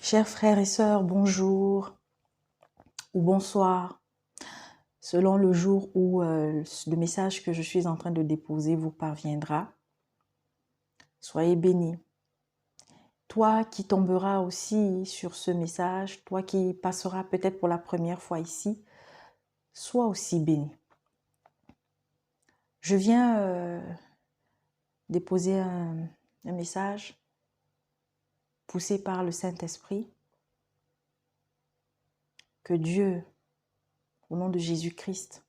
Chers frères et sœurs, bonjour ou bonsoir, selon le jour où le message que je suis en train de déposer vous parviendra. Soyez bénis. Toi qui tomberas aussi sur ce message, toi qui passeras peut-être pour la première fois ici, sois aussi béni. Je viens déposer un message poussé par le Saint-Esprit. Que Dieu, au nom de Jésus-Christ,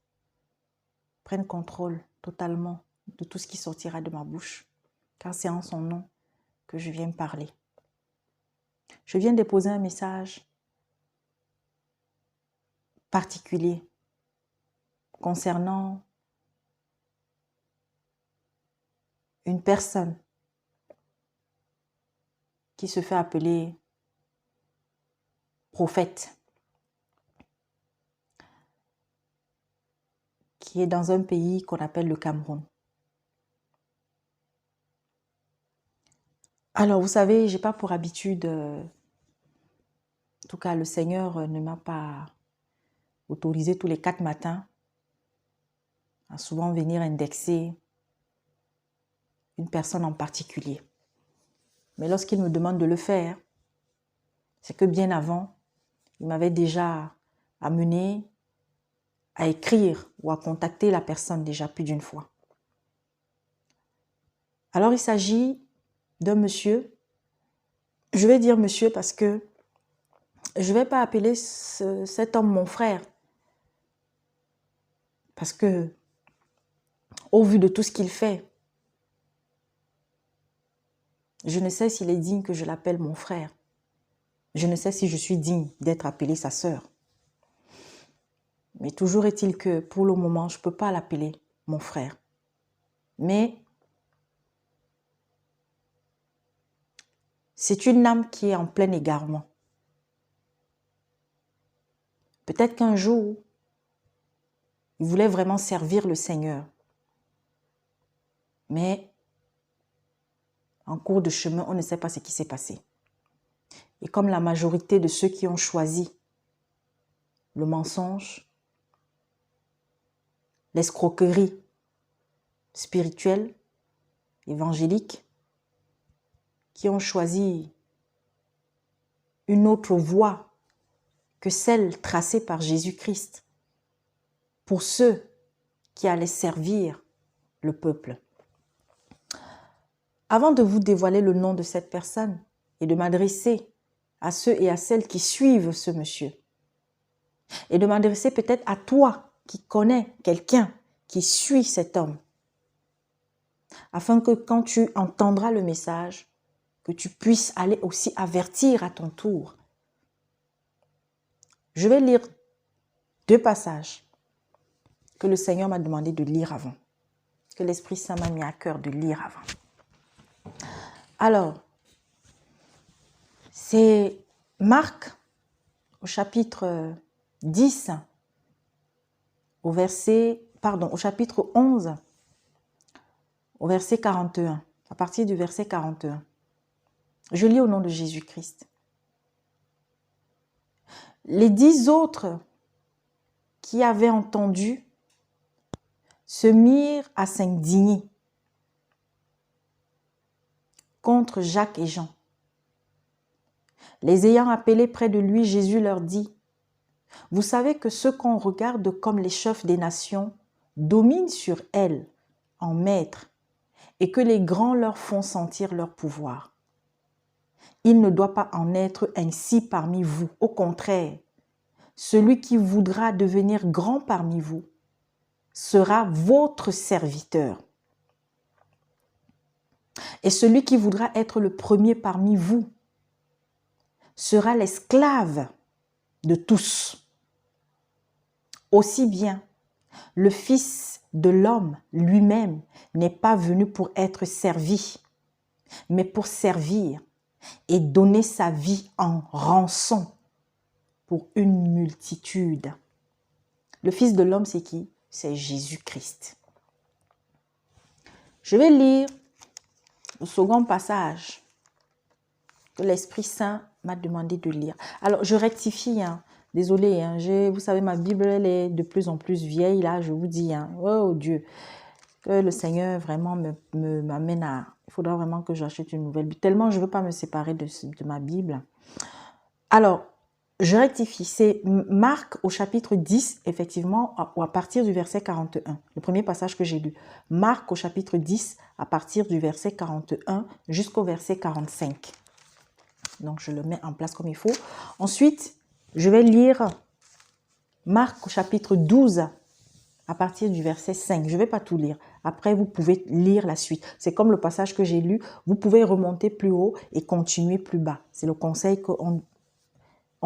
prenne contrôle totalement de tout ce qui sortira de ma bouche, car c'est en son nom que je viens parler. Je viens déposer un message particulier concernant une personne qui se fait appeler prophète, qui est dans un pays qu'on appelle le Cameroun. Alors, vous savez, je n'ai pas pour habitude, en tout cas le Seigneur ne m'a pas autorisé tous les 4 matins à souvent venir indexer une personne en particulier. Mais lorsqu'il me demande de le faire, c'est que bien avant, il m'avait déjà amené à écrire ou à contacter la personne déjà plus d'une fois. Alors il s'agit d'un monsieur, je vais dire monsieur parce que je ne vais pas appeler cet homme mon frère, parce que au vu de tout ce qu'il fait, je ne sais s'il est digne que je l'appelle mon frère. Je ne sais si je suis digne d'être appelée sa sœur. Mais toujours est-il que pour le moment, je ne peux pas l'appeler mon frère. Mais c'est une âme qui est en plein égarement. Peut-être qu'un jour, il voulait vraiment servir le Seigneur. Mais en cours de chemin, on ne sait pas ce qui s'est passé. Et comme la majorité de ceux qui ont choisi le mensonge, l'escroquerie spirituelle, évangélique, qui ont choisi une autre voie que celle tracée par Jésus-Christ pour ceux qui allaient servir le peuple. Avant de vous dévoiler le nom de cette personne et de m'adresser à ceux et à celles qui suivent ce monsieur, et de m'adresser peut-être à toi qui connais quelqu'un qui suit cet homme, afin que quand tu entendras le message, que tu puisses aller aussi avertir à ton tour. Je vais lire 2 passages que le Seigneur m'a demandé de lire avant, que l'Esprit Saint m'a mis à cœur de lire avant. Alors, c'est Marc au chapitre 10, au chapitre 11, au verset 41, à partir du verset 41. Je lis au nom de Jésus-Christ. Les 10 autres qui avaient entendu se mirent à s'indigner contre Jacques et Jean. Les ayant appelés près de lui, Jésus leur dit : « Vous savez que ceux qu'on regarde comme les chefs des nations dominent sur elles en maîtres et que les grands leur font sentir leur pouvoir. Il ne doit pas en être ainsi parmi vous. Au contraire, celui qui voudra devenir grand parmi vous sera votre serviteur. Et celui qui voudra être le premier parmi vous sera l'esclave de tous. Aussi bien, le Fils de l'homme lui-même n'est pas venu pour être servi, mais pour servir et donner sa vie en rançon pour une multitude. Le Fils de l'homme, c'est qui? C'est Jésus-Christ. Je vais lire le second passage que l'Esprit Saint m'a demandé de lire. Alors, je rectifie, hein. Désolée, hein. Vous savez, ma Bible, elle est de plus en plus vieille, là, je vous dis, hein. Oh Dieu, que le Seigneur vraiment m'amène à... Il faudra vraiment que j'achète une nouvelle Bible. Tellement je ne veux pas me séparer de ma Bible. Alors, je rectifie, c'est Marc au chapitre 10, effectivement, à partir du verset 41, le premier passage que j'ai lu. Marc au chapitre 10, à partir du verset 41 jusqu'au verset 45. Donc, je le mets en place comme il faut. Ensuite, je vais lire Marc au chapitre 12, à partir du verset 5. Je ne vais pas tout lire. Après, vous pouvez lire la suite. C'est comme le passage que j'ai lu. Vous pouvez remonter plus haut et continuer plus bas. C'est le conseil qu'on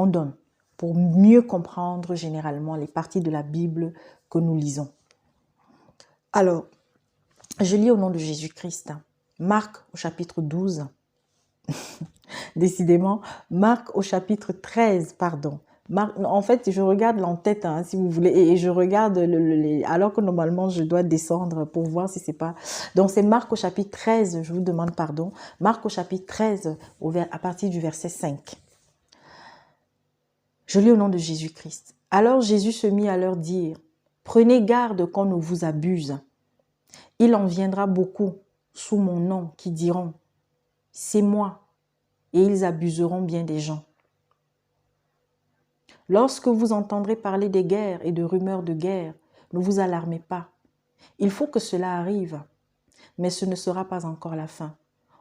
donne pour mieux comprendre généralement les parties de la Bible que nous lisons. Alors, je lis au nom de Jésus-Christ. Marc au chapitre 12. Décidément, Marc au chapitre 13, pardon. En fait, je regarde l'en-tête, hein, si vous voulez, et je regarde, alors que normalement, je dois descendre pour voir si c'est pas... Donc, c'est Marc au chapitre 13, je vous demande pardon. Marc au chapitre 13, à partir du verset 5. Je lis au nom de Jésus-Christ. Alors Jésus se mit à leur dire, « Prenez garde qu'on ne vous abuse. Il en viendra beaucoup sous mon nom qui diront, « C'est moi », et ils abuseront bien des gens. Lorsque vous entendrez parler des guerres et de rumeurs de guerre, ne vous alarmez pas. Il faut que cela arrive, mais ce ne sera pas encore la fin.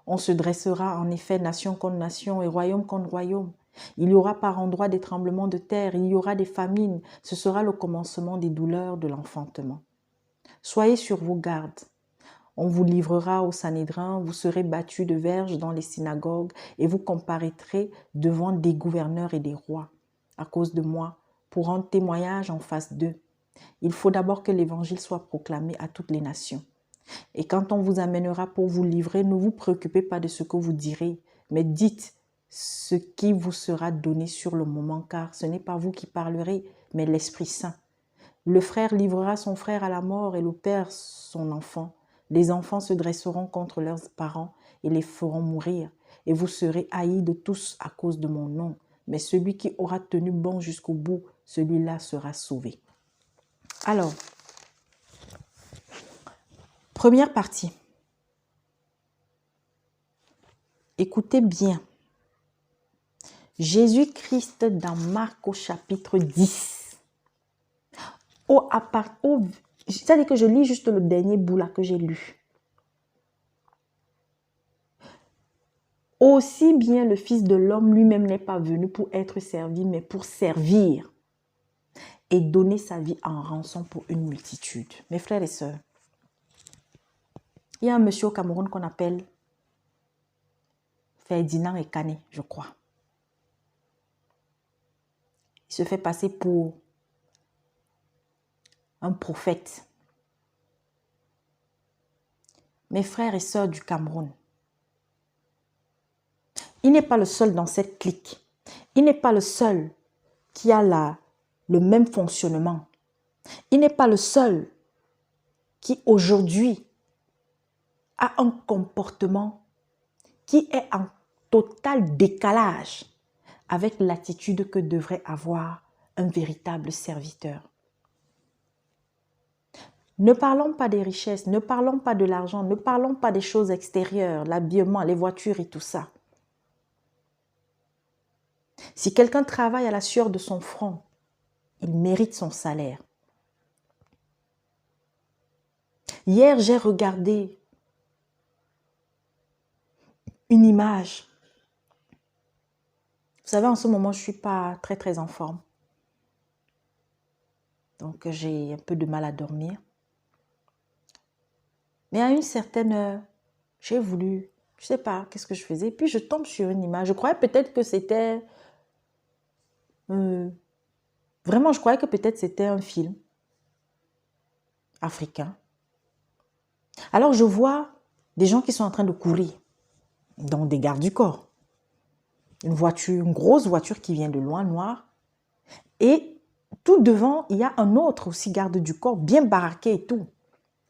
On se dressera en effet nation contre nation et royaume contre royaume. Il y aura par endroits des tremblements de terre, il y aura des famines, ce sera le commencement des douleurs de l'enfantement. Soyez sur vos gardes. On vous livrera au Sanhédrin, vous serez battus de verges dans les synagogues et vous comparaîtrez devant des gouverneurs et des rois à cause de moi pour rendre témoignage en face d'eux. Il faut d'abord que l'évangile soit proclamé à toutes les nations. Et quand on vous amènera pour vous livrer, ne vous préoccupez pas de ce que vous direz, mais dites ce qui vous sera donné sur le moment, car ce n'est pas vous qui parlerez, mais l'Esprit Saint. Le frère livrera son frère à la mort et le père son enfant. Les enfants se dresseront contre leurs parents et les feront mourir. Et vous serez haïs de tous à cause de mon nom. Mais celui qui aura tenu bon jusqu'au bout, celui-là sera sauvé. Alors, première partie. Écoutez bien. Jésus-Christ dans Marc au chapitre 10. C'est-à-dire que je lis juste le dernier bout là que j'ai lu. Aussi bien le Fils de l'homme lui-même n'est pas venu pour être servi, mais pour servir et donner sa vie en rançon pour une multitude. Mes frères et sœurs, il y a un monsieur au Cameroun qu'on appelle Ferdinand Ekane, je crois. Il se fait passer pour un prophète. Mes frères et sœurs du Cameroun, il n'est pas le seul dans cette clique. Il n'est pas le seul qui a le même fonctionnement. Il n'est pas le seul qui aujourd'hui a un comportement qui est en total décalage avec l'attitude que devrait avoir un véritable serviteur. Ne parlons pas des richesses, ne parlons pas de l'argent, ne parlons pas des choses extérieures, l'habillement, les voitures et tout ça. Si quelqu'un travaille à la sueur de son front, il mérite son salaire. Hier, j'ai regardé une image. Vous savez, en ce moment, je ne suis pas très en forme. Donc, j'ai un peu de mal à dormir. Mais à une certaine heure, j'ai voulu, je ne sais pas, qu'est-ce que je faisais. Puis, je tombe sur une image. Je croyais peut-être que c'était... vraiment, je croyais que peut-être c'était un film africain. Alors, je vois des gens qui sont en train de courir dans des gardes du corps. Une grosse voiture qui vient de loin, noire. Et tout devant, il y a un autre aussi garde du corps, bien baraqué et tout.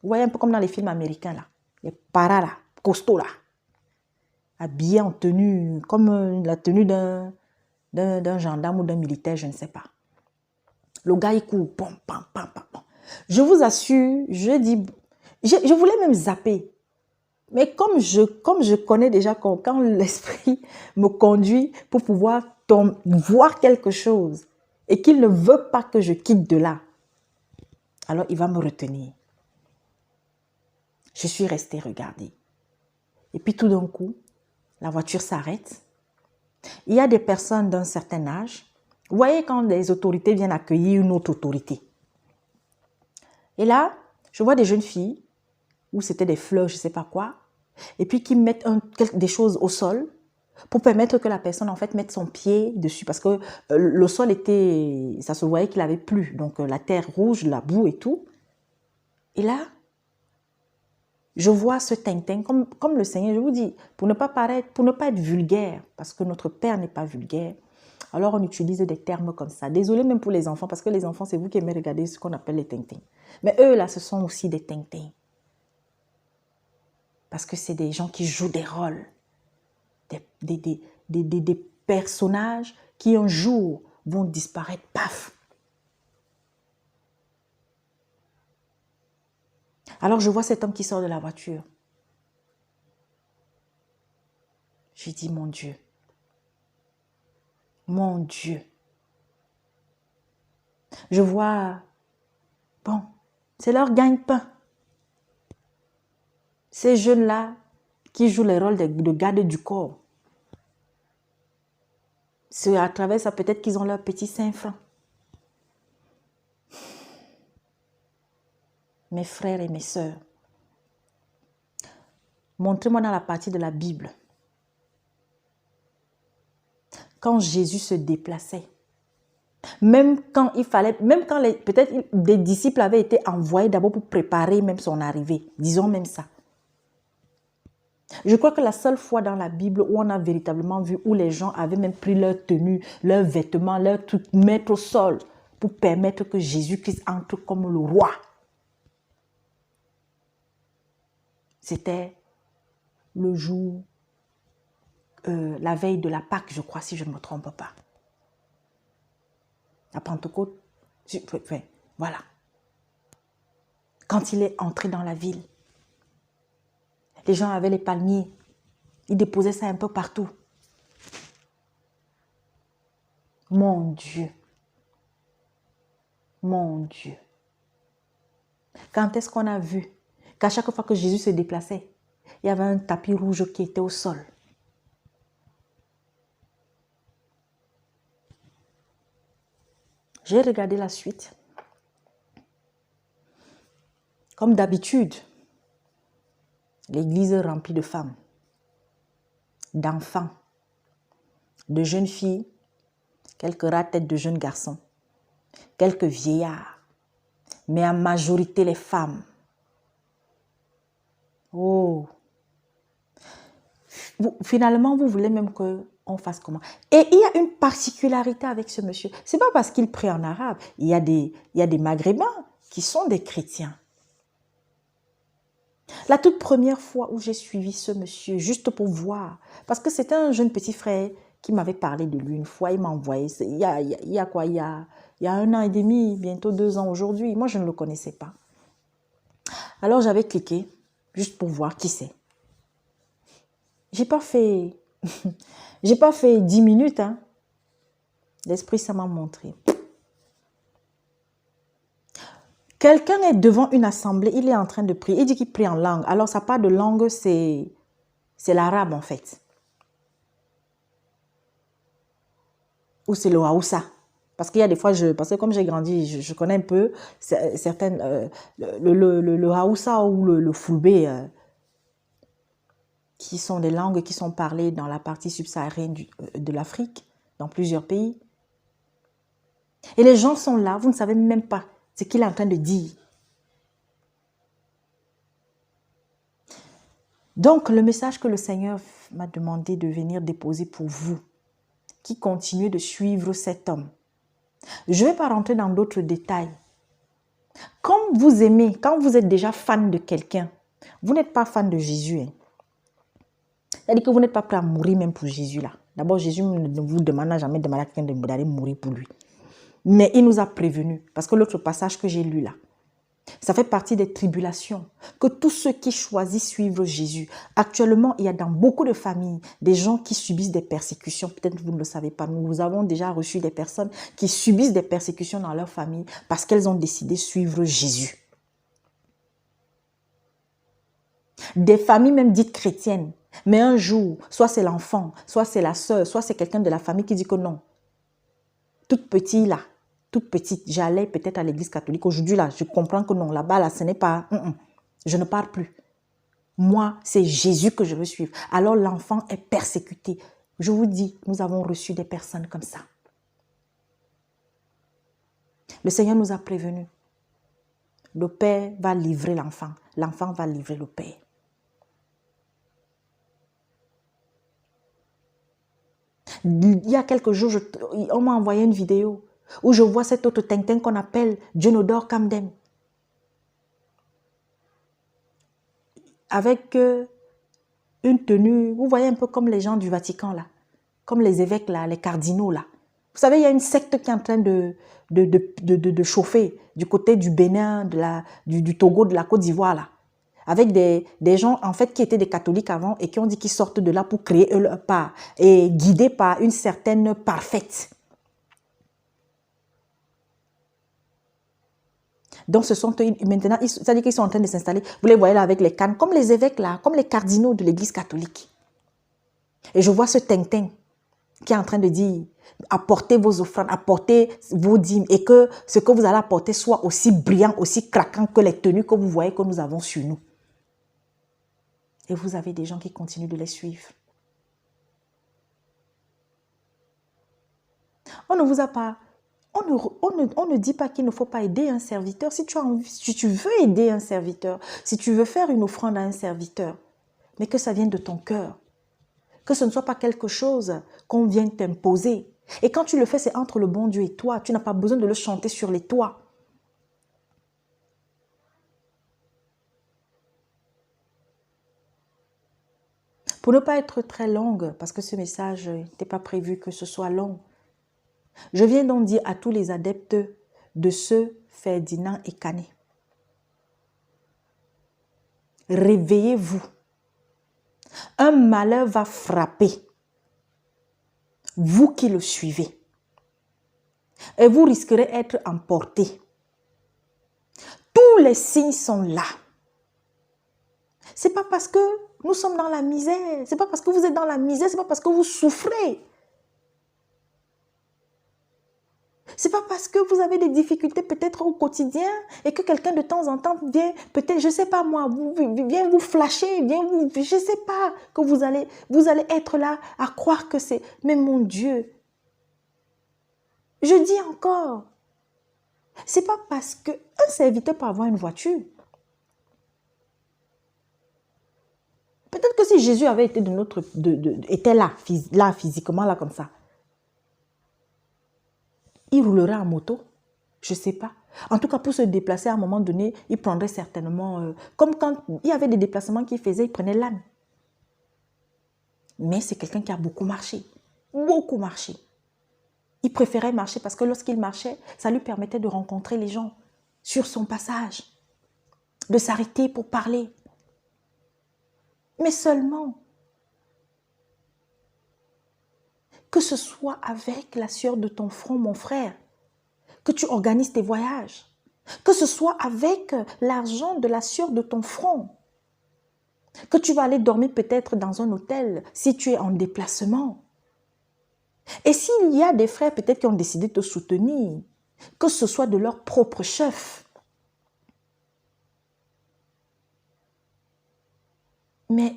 Vous voyez un peu comme dans les films américains là. Les paras là, costauds là. habillé en tenue, comme la tenue d'un gendarme ou d'un militaire, je ne sais pas. Le gars, il court, pom, pam, pam, pam, pam. Je vous assure, je voulais même zapper. Mais comme je connais déjà quand l'esprit me conduit pour pouvoir voir quelque chose et qu'il ne veut pas que je quitte de là, alors il va me retenir. Je suis restée regarder. Et puis tout d'un coup, la voiture s'arrête. Il y a des personnes d'un certain âge. Vous voyez quand des autorités viennent accueillir une autre autorité. Et là, je vois des jeunes filles, ou c'était des fleurs, je ne sais pas quoi, et puis qui mettent des choses au sol pour permettre que la personne en fait mette son pied dessus parce que le sol était, ça se voyait qu'il avait plu, donc la terre rouge, la boue et tout. Et là, je vois ce tintin comme le Seigneur, je vous dis, pour ne pas être vulgaire, parce que notre Père n'est pas vulgaire, alors on utilise des termes comme ça. Désolé même pour les enfants, parce que les enfants, c'est vous qui aimez regarder ce qu'on appelle les tintins. Mais eux, là, ce sont aussi des tintins. Parce que c'est des gens qui jouent des rôles, des personnages qui un jour vont disparaître, paf. Alors je vois cet homme qui sort de la voiture. J'ai dit, mon Dieu, mon Dieu. Je vois, bon, c'est leur gagne-pain. Ces jeunes-là qui jouent les rôles de garde du corps. C'est à travers ça peut-être qu'ils ont leur petit 5 francs. Mes frères et mes sœurs, montrez-moi dans la partie de la Bible, quand Jésus se déplaçait, même quand peut-être des disciples avaient été envoyés d'abord pour préparer même son arrivée, disons même ça. Je crois que la seule fois dans la Bible où on a véritablement vu, où les gens avaient même pris leur tenue, leurs vêtements, leur truc, mettre au sol pour permettre que Jésus-Christ entre comme le roi. C'était le jour, la veille de la Pâque, je crois, si je ne me trompe pas. La Pentecôte, voilà. Quand il est entré dans la ville, les gens avaient les palmiers. Ils déposaient ça un peu partout. Mon Dieu. Mon Dieu. Quand est-ce qu'on a vu qu'à chaque fois que Jésus se déplaçait, il y avait un tapis rouge qui était au sol. J'ai regardé la suite. Comme d'habitude, l'église est remplie de femmes, d'enfants, de jeunes filles, quelques rares têtes de jeunes garçons, quelques vieillards, mais en majorité les femmes. Oh! Finalement, vous voulez même qu'on fasse comment? Et il y a une particularité avec ce monsieur. Ce n'est pas parce qu'il prie en arabe. Il y a des Maghrébins qui sont des chrétiens. La toute première fois où j'ai suivi ce monsieur, juste pour voir, parce que c'était un jeune petit frère qui m'avait parlé de lui une fois, il m'a envoyé, il y a 1 an et demi, bientôt 2 ans aujourd'hui. Moi, je ne le connaissais pas. Alors, j'avais cliqué, juste pour voir qui c'est. J'ai pas fait 10 minutes, hein. L'esprit, ça m'a montré. Quelqu'un est devant une assemblée, il est en train de prier. Il dit qu'il prie en langue. Alors, ça part de langue, c'est l'arabe en fait. Ou c'est le Haoussa. Parce qu'il y a des fois, parce que comme j'ai grandi, je connais un peu certaines, le Haoussa ou le Fulbe, qui sont des langues qui sont parlées dans la partie subsaharienne de l'Afrique, dans plusieurs pays. Et les gens sont là, vous ne savez même pas ce qu'il est en train de dire. Donc, le message que le Seigneur m'a demandé de venir déposer pour vous, qui continuez de suivre cet homme. Je ne vais pas rentrer dans d'autres détails. Comme vous aimez, quand vous êtes déjà fan de quelqu'un, vous n'êtes pas fan de Jésus. Hein. C'est-à-dire que vous n'êtes pas prêt à mourir même pour Jésus là. D'abord, Jésus ne vous demande jamais de quelqu'un d'aller mourir pour lui. Mais il nous a prévenus. Parce que l'autre passage que j'ai lu là, ça fait partie des tribulations. Que tous ceux qui choisissent suivre Jésus, actuellement, il y a dans beaucoup de familles des gens qui subissent des persécutions. Peut-être que vous ne le savez pas. Nous avons déjà reçu des personnes qui subissent des persécutions dans leur famille parce qu'elles ont décidé de suivre Jésus. Des familles même dites chrétiennes. Mais un jour, soit c'est l'enfant, soit c'est la sœur, soit c'est quelqu'un de la famille qui dit que non. Toute petite là, toute petite, j'allais peut-être à l'église catholique. Aujourd'hui là, je comprends que non, là-bas là, ce n'est pas... je ne parle plus. Moi, c'est Jésus que je veux suivre. Alors l'enfant est persécuté. Je vous dis, nous avons reçu des personnes comme ça. Le Seigneur nous a prévenus. Le père va livrer l'enfant. L'enfant va livrer le père. Il y a quelques jours, on m'a envoyé une vidéo où je vois cet autre tintin qu'on appelle Djenodor Kamdem. Avec une tenue, vous voyez un peu comme les gens du Vatican là, comme les évêques là, les cardinaux là. Vous savez, il y a une secte qui est en train de chauffer du côté du Bénin, du Togo, de la Côte d'Ivoire là. Avec des gens en fait qui étaient des catholiques avant et qui ont dit qu'ils sortent de là pour créer leur part et guidés par une certaine parfaite. Donc ce sont maintenant, c'est-à-dire qu'ils sont en train de s'installer, vous les voyez là avec les cannes, comme les évêques là, comme les cardinaux de l'église catholique. Et je vois ce tintin qui est en train de dire, apportez vos offrandes, apportez vos dîmes et que ce que vous allez apporter soit aussi brillant, aussi craquant que les tenues que vous voyez que nous avons sur nous. Et vous avez des gens qui continuent de les suivre. On ne vous a pas... On ne dit pas qu'il ne faut pas aider un serviteur. Si tu veux aider un serviteur, si tu veux faire une offrande à un serviteur, mais que ça vienne de ton cœur. Que ce ne soit pas quelque chose qu'on vient t'imposer. Et quand tu le fais, c'est entre le bon Dieu et toi. Tu n'as pas besoin de le chanter sur les toits. Pour ne pas être très longue, parce que ce message n'était pas prévu que ce soit long, je viens donc dire à tous les adeptes de ce Ferdinand et Canet, réveillez-vous. Un malheur va frapper, vous qui le suivez, et vous risquerez d'être emporté. Tous les signes sont là. Ce n'est pas parce que nous sommes dans la misère, ce n'est pas parce que vous êtes dans la misère, ce n'est pas parce que vous souffrez. Ce n'est pas parce que vous avez des difficultés peut-être au quotidien et que quelqu'un de temps en temps vient, peut-être, je ne sais pas moi, vient vous flasher, je ne sais pas, que vous allez être là à croire que c'est... Mais mon Dieu, je dis encore, ce n'est pas parce qu'un serviteur peut avoir une voiture. Peut-être que si Jésus avait été était là physiquement, là comme ça, il roulerait en moto, je ne sais pas. En tout cas, pour se déplacer à un moment donné, il prendrait certainement... comme quand il y avait des déplacements qu'il faisait, il prenait l'âne. Mais c'est quelqu'un qui a beaucoup marché. Beaucoup marché. Il préférait marcher parce que lorsqu'il marchait, ça lui permettait de rencontrer les gens sur son passage, de s'arrêter pour parler. Mais seulement que ce soit avec la sueur de ton front, mon frère, que tu organises tes voyages, que ce soit avec l'argent de la sueur de ton front, que tu vas aller dormir peut-être dans un hôtel si tu es en déplacement. Et s'il y a des frères peut-être qui ont décidé de te soutenir, que ce soit de leur propre chef. Mais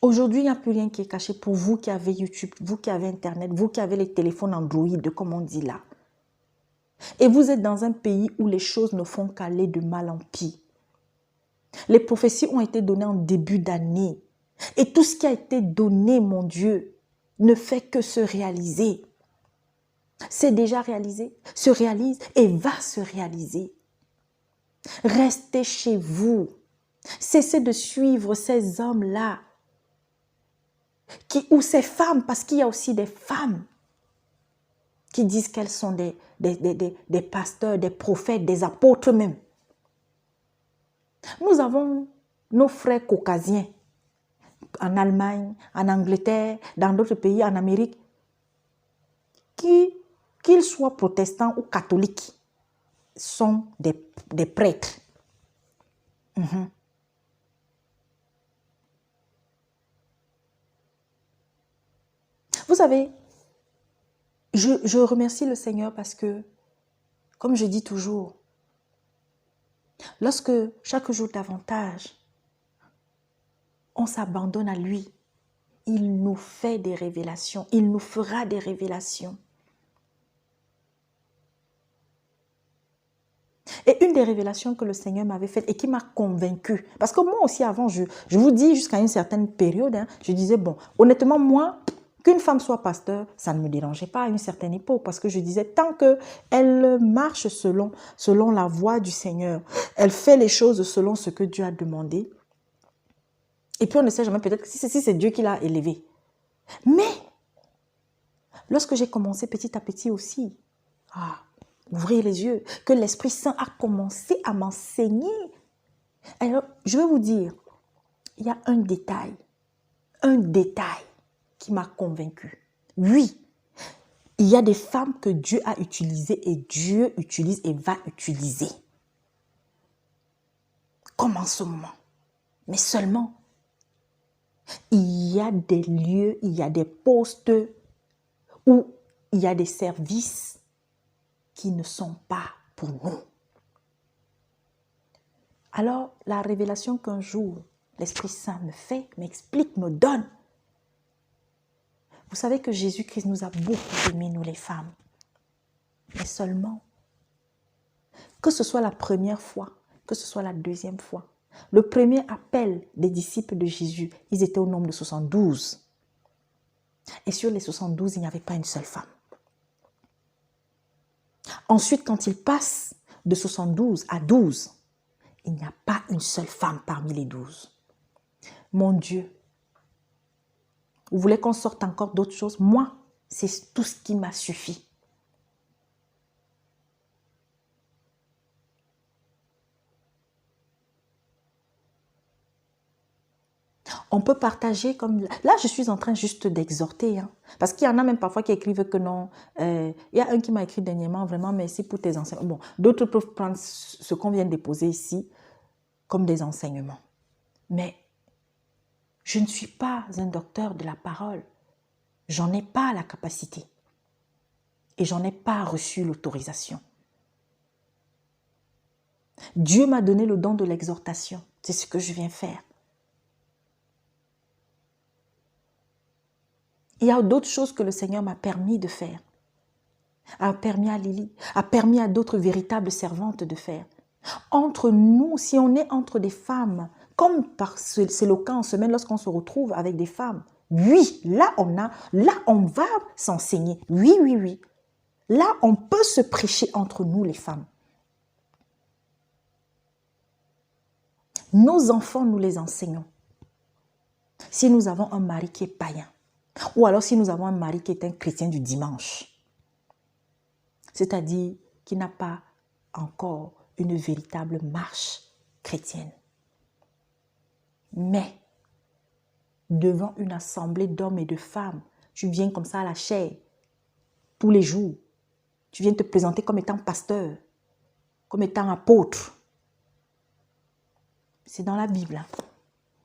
aujourd'hui, il n'y a plus rien qui est caché pour vous qui avez YouTube, vous qui avez Internet, vous qui avez les téléphones Android, comme on dit là. Et vous êtes dans un pays où les choses ne font qu'aller de mal en pis. Les prophéties ont été données en début d'année. Et tout ce qui a été donné, mon Dieu, ne fait que se réaliser. C'est déjà réalisé, se réalise et va se réaliser. Restez chez vous. Cessez de suivre ces hommes-là, ou ces femmes, parce qu'il y a aussi des femmes qui disent qu'elles sont des pasteurs, des prophètes, des apôtres même. Nous avons nos frères caucasiens en Allemagne, en Angleterre, dans d'autres pays, en Amérique, qu'ils soient protestants ou catholiques, sont des prêtres. Vous savez, je remercie le Seigneur parce que, comme je dis toujours, lorsque chaque jour davantage, on s'abandonne à lui, il nous fait des révélations, il nous fera des révélations. Et une des révélations que le Seigneur m'avait faites et qui m'a convaincue, parce que moi aussi avant, je vous dis jusqu'à une certaine période, je disais, bon, honnêtement, moi, qu'une femme soit pasteur, ça ne me dérangeait pas à une certaine époque, parce que je disais, tant qu'elle marche selon la voie du Seigneur, elle fait les choses selon ce que Dieu a demandé, et puis on ne sait jamais, peut-être que si c'est Dieu qui l'a élevée. Mais, lorsque j'ai commencé petit à petit aussi, ouvrir les yeux, que l'Esprit Saint a commencé à m'enseigner. Alors, je vais vous dire, il y a un détail qui m'a convaincue. Oui, il y a des femmes que Dieu a utilisées et Dieu utilise et va utiliser. Comme en ce moment. Mais seulement, il y a des lieux, il y a des postes où il y a des services qui ne sont pas pour nous. Alors, la révélation qu'un jour, l'Esprit Saint me fait, m'explique, me donne. Vous savez que Jésus-Christ nous a beaucoup aimés, nous les femmes. Mais seulement, que ce soit la première fois, que ce soit la deuxième fois, le premier appel des disciples de Jésus, ils étaient au nombre de 72. Et sur les 72, il n'y avait pas une seule femme. Ensuite, quand il passe de 72 à 12, il n'y a pas une seule femme parmi les 12. Mon Dieu, vous voulez qu'on sorte encore d'autres choses? Moi, c'est tout ce qui m'a suffi. On peut partager comme... Là, je suis en train juste d'exhorter. Parce qu'il y en a même parfois qui écrivent que non. Il y a un qui m'a écrit dernièrement, vraiment, merci pour tes enseignements. Bon, d'autres peuvent prendre ce qu'on vient de déposer ici comme des enseignements. Mais je ne suis pas un docteur de la parole. J'en ai pas la capacité. Et j'en ai pas reçu l'autorisation. Dieu m'a donné le don de l'exhortation. C'est ce que je viens faire. Il y a d'autres choses que le Seigneur m'a permis de faire. A permis à Lily, a permis à d'autres véritables servantes de faire. Entre nous, si on est entre des femmes, comme c'est le cas en semaine lorsqu'on se retrouve avec des femmes, oui, là on va s'enseigner. Oui, oui, oui. Là, on peut se prêcher entre nous les femmes. Nos enfants, nous les enseignons. Si nous avons un mari qui est païen, ou alors si nous avons un mari qui est un chrétien du dimanche, c'est-à-dire qui n'a pas encore une véritable marche chrétienne. Mais, devant une assemblée d'hommes et de femmes, tu viens comme ça à la chair, tous les jours. Tu viens te présenter comme étant pasteur, comme étant apôtre. C'est dans la Bible.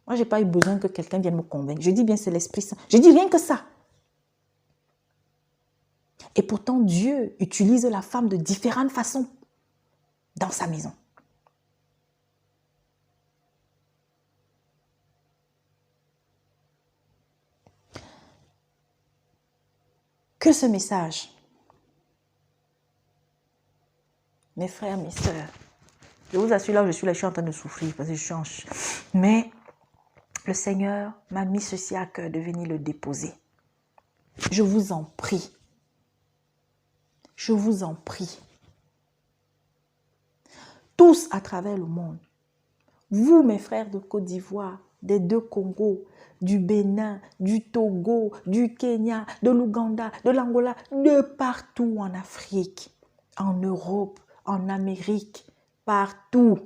Moi, je n'ai pas eu besoin que quelqu'un vienne me convaincre. Je dis bien, c'est l'Esprit Saint. Je dis rien que ça. Et pourtant, Dieu utilise la femme de différentes façons dans sa maison. Que ce message, mes frères, mes sœurs, je vous assure, là où je suis en train de souffrir parce que je change. Mais le Seigneur m'a mis ceci à cœur de venir le déposer. Je vous en prie. Je vous en prie. Tous à travers le monde, Vous, mes frères de Côte d'Ivoire, des deux Congos, du Bénin, du Togo, du Kenya, de l'Ouganda, de l'Angola, de partout en Afrique, en Europe, en Amérique, partout.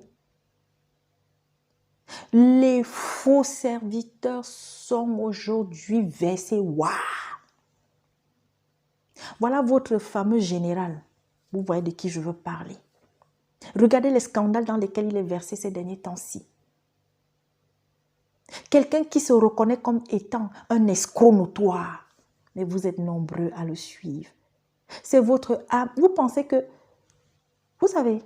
Les faux serviteurs sont aujourd'hui versés. Waouh! Voilà votre fameux général. Vous voyez de qui je veux parler. Regardez les scandales dans lesquels il est versé ces derniers temps-ci. Quelqu'un qui se reconnaît comme étant un escroc notoire. Mais vous êtes nombreux à le suivre. C'est votre âme. Vous pensez que... Vous savez...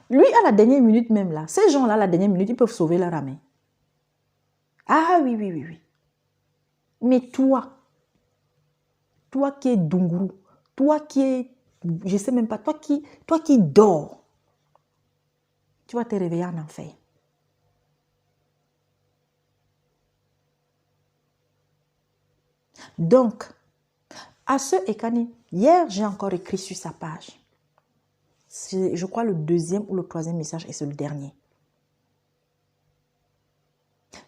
Lui, à la dernière minute même là, ces gens-là, à la dernière minute, ils peuvent sauver leur âme. Ah oui, oui, oui, oui. Mais toi qui es Dunguru, toi qui es... Je ne sais même pas, toi qui dors, tu vas te réveiller en enfer. Donc, à ce Ekani, hier, j'ai encore écrit sur sa page. C'est, je crois, le deuxième ou le troisième message et c'est le dernier.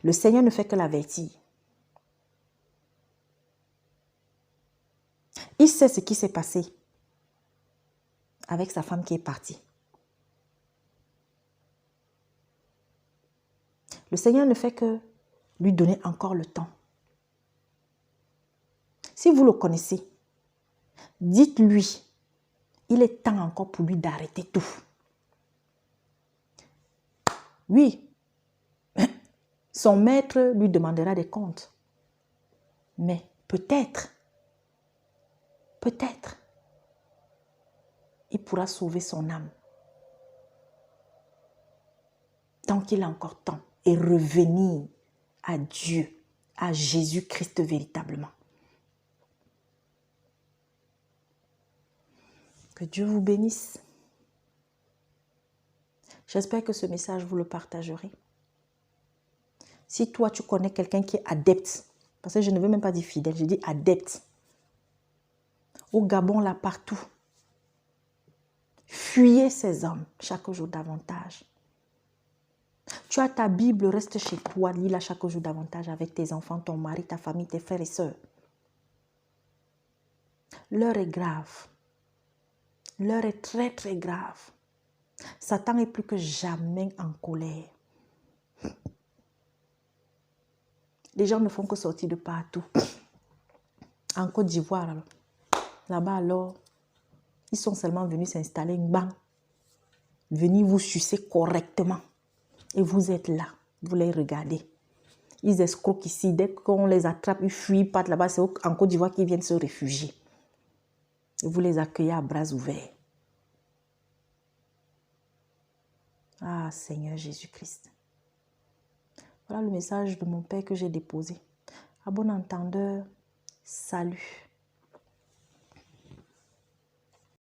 Le Seigneur ne fait que l'avertir. Il sait ce qui s'est passé avec sa femme qui est partie. Le Seigneur ne fait que lui donner encore le temps. Si vous le connaissez, dites-lui, il est temps encore pour lui d'arrêter tout. Oui, son maître lui demandera des comptes. Mais peut-être, il pourra sauver son âme. Tant qu'il a encore temps. Et revenir à Dieu, à Jésus-Christ véritablement. Que Dieu vous bénisse. J'espère que ce message, vous le partagerez. Si toi, tu connais quelqu'un qui est adepte, parce que je ne veux même pas dire fidèle, je dis adepte. Au Gabon, là, partout. Fuyez ces hommes chaque jour davantage. Tu as ta Bible, reste chez toi, lis-la chaque jour davantage avec tes enfants, ton mari, ta famille, tes frères et sœurs. L'heure est grave. L'heure est très, très grave. Satan est plus que jamais en colère. Les gens ne font que sortir de partout. En Côte d'Ivoire, là-bas alors, ils sont seulement venus s'installer une banque. Venir vous sucer correctement. Et vous êtes là, vous les regardez. Ils escroquent ici. Dès qu'on les attrape, ils fuient, partent là-bas. C'est en Côte d'Ivoire qu'ils viennent se réfugier. Et vous les accueillez à bras ouverts. Ah, Seigneur Jésus-Christ. Voilà le message de mon Père que j'ai déposé. À bon entendeur, salut.